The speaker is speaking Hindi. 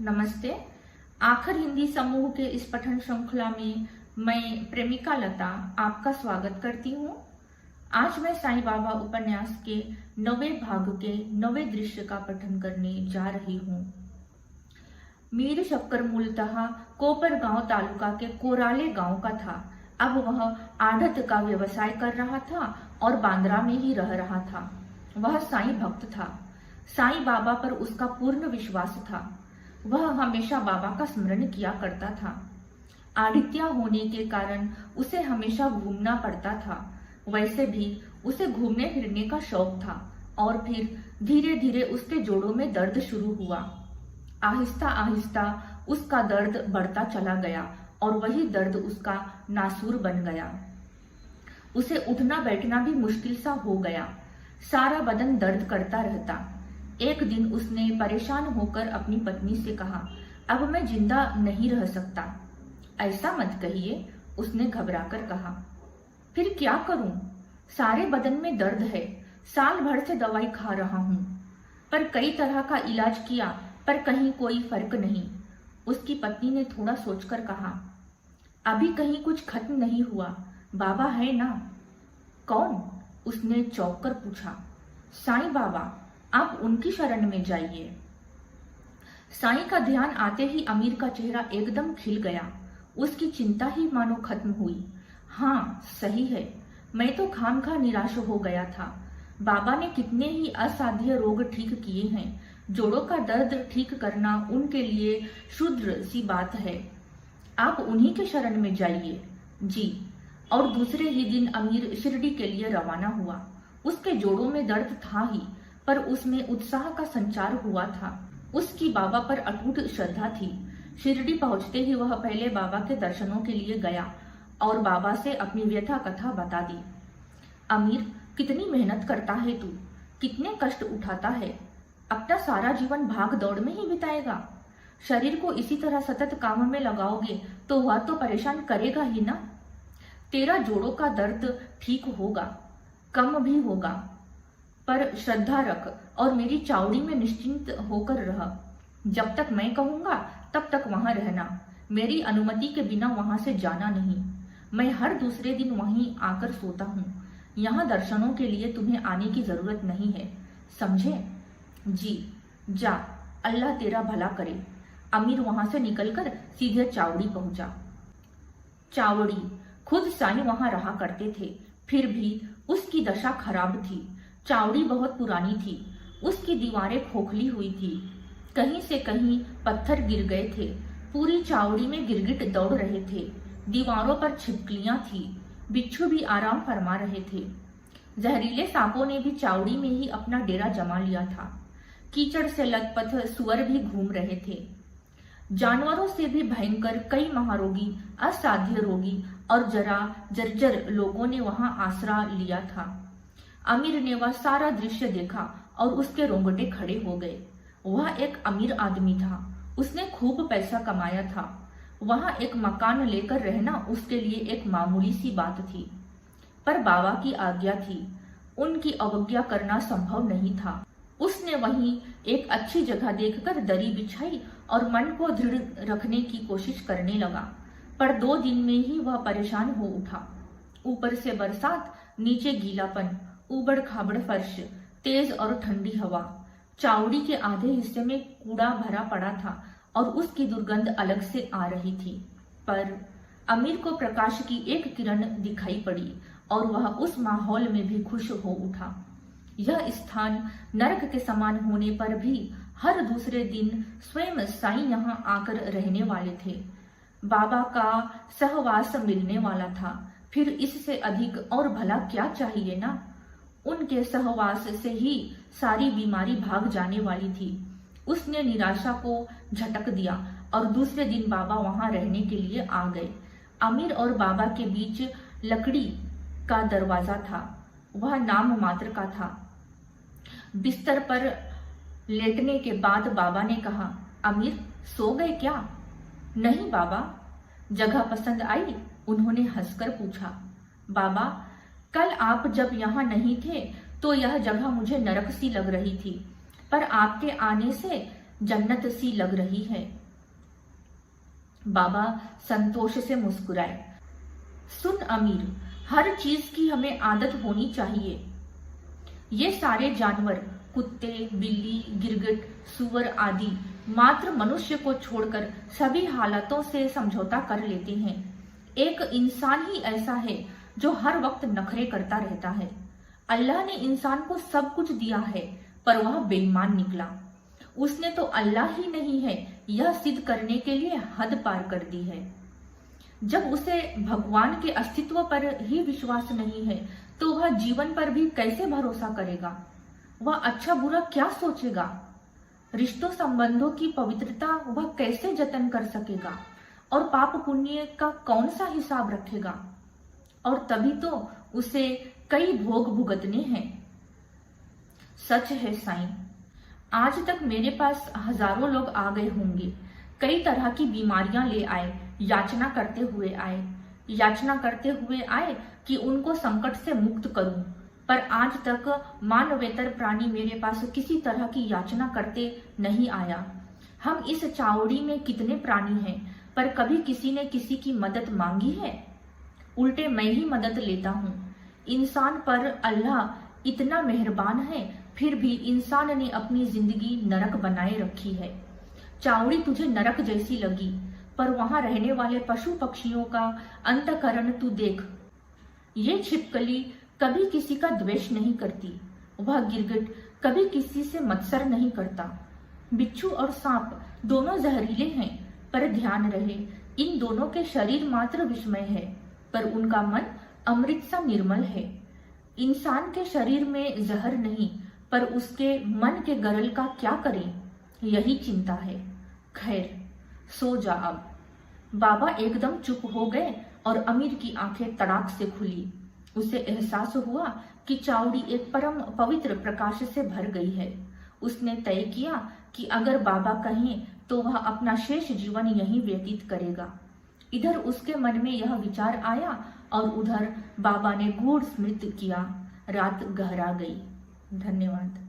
नमस्ते। आखिर हिंदी समूह के इस पठन श्रृंखला में मैं प्रेमिका लता आपका स्वागत करती हूँ। आज मैं साईं बाबा उपन्यास के 9वें भाग के 9वें दृश्य का पठन करने जा रही हूँ। मीर शक्कर मूलतः कोपर गांव तालुका के कोराले गांव का था। अब वह आढ़त का व्यवसाय कर रहा था और बांद्रा में ही रह रहा था। वह साईं भक्त था। साईं बाबा पर उसका पूर्ण विश्वास था। वह हमेशा बाबा का स्मरण किया करता था। आढ़तिया होने के कारण उसे हमेशा घूमना पड़ता था। वैसे भी उसे घूमने फिरने का शौक था और फिर धीरे धीरे उसके जोड़ों में दर्द शुरू हुआ। आहिस्ता आहिस्ता उसका दर्द बढ़ता चला गया और वही दर्द उसका नासूर बन गया। उसे उठना बैठना भी मुश्किल सा हो गया। सारा बदन दर्द करता रहता। एक दिन उसने परेशान होकर अपनी पत्नी से कहा, अब मैं जिंदा नहीं रह सकता। ऐसा मत कहिए, उसने घबराकर कहा। फिर क्या करूं? सारे बदन में दर्द है। साल भर से दवाई खा रहा हूं, पर कई तरह का इलाज किया, पर कहीं कोई फर्क नहीं। उसकी पत्नी ने थोड़ा सोचकर कहा, अभी कहीं कुछ खत्म नहीं हुआ। बाबा है ना? कौन? उसने चौंक कर पूछा। साईं बाबा, आप उनकी शरण में जाइए। साईं का ध्यान आते ही अमीर का चेहरा एकदम खिल गया। उसकी चिंता ही मानो खत्म हुई। हाँ, सही है, मैं तो खामखा निराश हो गया था। बाबा ने कितने ही असाध्य रोग ठीक किए हैं। जोड़ों का दर्द ठीक करना उनके लिए क्षुद्र सी बात है। आप उन्हीं के शरण में जाइए। जी। और दूसरे ही दिन अमीर शिरडी के लिए रवाना हुआ। उसके जोड़ों में दर्द था ही, पर उसमें उत्साह का संचार हुआ था। उसकी बाबा पर अटूट श्रद्धा थी। शिरडी पहुंचते ही वह पहले बाबा के दर्शनों के लिए गया और बाबा से अपनी व्यथा कथा बता दी। अमीर, कितनी मेहनत करता है तू, कितने कष्ट उठाता है। अपना सारा जीवन भाग दौड़ में ही बिताएगा। शरीर को इसी तरह सतत काम में लगाओगे तो वह तो परेशान करेगा ही ना। तेरा जोड़ों का दर्द ठीक होगा, कम भी होगा, पर श्रद्धा रख और मेरी चावड़ी में निश्चिंत होकर रह। जब तक मैं कहूंगा तब तक वहां रहना। मेरी अनुमति के बिना वहां से जाना नहीं। मैं हर दूसरे दिन वहीं आकर सोता हूँ। यहाँ दर्शनों के लिए तुम्हें आने की जरूरत नहीं है, समझे? जी। जा, अल्लाह तेरा भला करे। अमीर वहां से निकलकर सीधे चावड़ी पहुंचा। चावड़ी खुद साईं वहां रहा करते थे, फिर भी उसकी दशा खराब थी। चावड़ी बहुत पुरानी थी। उसकी दीवारें खोखली हुई थी। कहीं से कहीं पत्थर गिर गए थे। पूरी चावड़ी में गिरगिट दौड़ रहे थे। दीवारों पर छिपकलियां थी। बिच्छू भी आराम फरमा रहे थे। जहरीले सांपों ने भी चावड़ी में ही अपना डेरा जमा लिया था। कीचड़ से लथपथ सुअर भी घूम रहे थे। जानवरों से भी भयंकर कई महारोगी, असाध्य रोगी और जरा जर्जर लोगों ने वहां आसरा लिया था। अमीर ने वह सारा दृश्य देखा और उसके रोंगटे खड़े हो गए। वह एक अमीर आदमी था। उसने खूब पैसा कमाया था। वहां एक मकान लेकर रहना उसके लिए एक मामूली सी बात थी, पर बाबा की आज्ञा थी। उनकी अवज्ञा करना संभव नहीं था। उसने वहीं एक अच्छी जगह देखकर दरी बिछाई और मन को दृढ़ रखने की कोशिश करने लगा, पर 2 दिन में ही वह परेशान हो उठा। ऊपर से बरसात, नीचे गीलापन, उबड़ खाबड़ फर्श, तेज और ठंडी हवा। चावड़ी के आधे हिस्से में कूड़ा भरा पड़ा था और उसकी दुर्गंध अलग से आ रही थी। पर अमीर को प्रकाश की एक किरण दिखाई पड़ी और वह उस माहौल में भी खुश हो उठा। यह स्थान नरक के समान होने पर भी हर दूसरे दिन स्वयं साईं यहाँ आकर रहने वाले थे। बाबा का सहवास मिलने वाला था। फिर इससे अधिक और भला क्या चाहिए ना। उनके सहवास से ही सारी बीमारी भाग जाने वाली थी। उसने निराशा को झटक दिया और दूसरे दिन बाबा वहां रहने के लिए आ गए। अमीर और बाबा के बीच लकड़ी का दरवाजा था। वह नाम मात्र का था। बिस्तर पर लेटने के बाद बाबा ने कहा, अमीर सो गए क्या? नहीं बाबा। जगह पसंद आई? उन्होंने हंसकर पूछा। बाबा, कल आप जब यहाँ नहीं थे तो यह जगह मुझे नरक सी लग रही थी, पर आपके आने से जन्नत सी लग रही है। बाबा संतोष से मुस्कुराए। सुन अमीर, हर चीज की हमें आदत होनी चाहिए। ये सारे जानवर, कुत्ते, बिल्ली, गिरगिट, सुअर आदि मात्र मनुष्य को छोड़कर सभी हालातों से समझौता कर लेते हैं। एक इंसान ही ऐसा है जो हर वक्त नखरे करता रहता है। अल्लाह ने इंसान को सब कुछ दिया है, पर वह बेईमान निकला। उसने तो अल्लाह ही नहीं है यह सिद्ध करने के लिए हद पार कर दी है। जब उसे भगवान के अस्तित्व पर ही विश्वास नहीं है तो वह जीवन पर भी कैसे भरोसा करेगा? वह अच्छा बुरा क्या सोचेगा? रिश्तों संबंधों की पवित्रता वह कैसे जतन कर सकेगा? और पाप पुण्य का कौन सा हिसाब रखेगा? और तभी तो उसे कई भोग भुगतने हैं। सच है साईं, आज तक मेरे पास हजारों लोग आ गए होंगे। कई तरह की बीमारियां ले आए, याचना करते हुए आए कि उनको संकट से मुक्त करूं, पर आज तक मानवेतर प्राणी मेरे पास किसी तरह की याचना करते नहीं आया। हम इस चावड़ी में कितने प्राणी हैं, पर कभी किसी ने किसी की मदद मांगी है? उल्टे मैं ही मदद लेता हूँ। इंसान पर अल्लाह इतना मेहरबान है, फिर भी इंसान ने अपनी जिंदगी नरक बनाए रखी है। चावड़ी तुझे नरक जैसी लगी, पर वहां रहने वाले पशु पक्षियों का अंतःकरण तू देख। ये छिपकली कभी किसी का द्वेष नहीं करती, वह गिरगिट कभी किसी से मत्सर नहीं करता। बिच्छू और सांप दोनों जहरीले हैं, पर ध्यान रहे इन दोनों के शरीर मात्र विस्मय है, पर उनका मन अमृत सा निर्मल है। इंसान के शरीर में जहर नहीं, पर उसके मन के गरल का क्या करें, यही चिंता है। खैर, सो जा अब। बाबा एकदम चुप हो गए और अमीर की आंखें तड़ाक से खुली। उसे एहसास हुआ कि चावड़ी एक परम पवित्र प्रकाश से भर गई है। उसने तय किया कि अगर बाबा कहें तो वह अपना शेष जीवन यहीं व्यतीत करेगा। इधर उसके मन में यह विचार आया और उधर बाबा ने गूढ़ स्मृति किया। रात गहरा गई। धन्यवाद।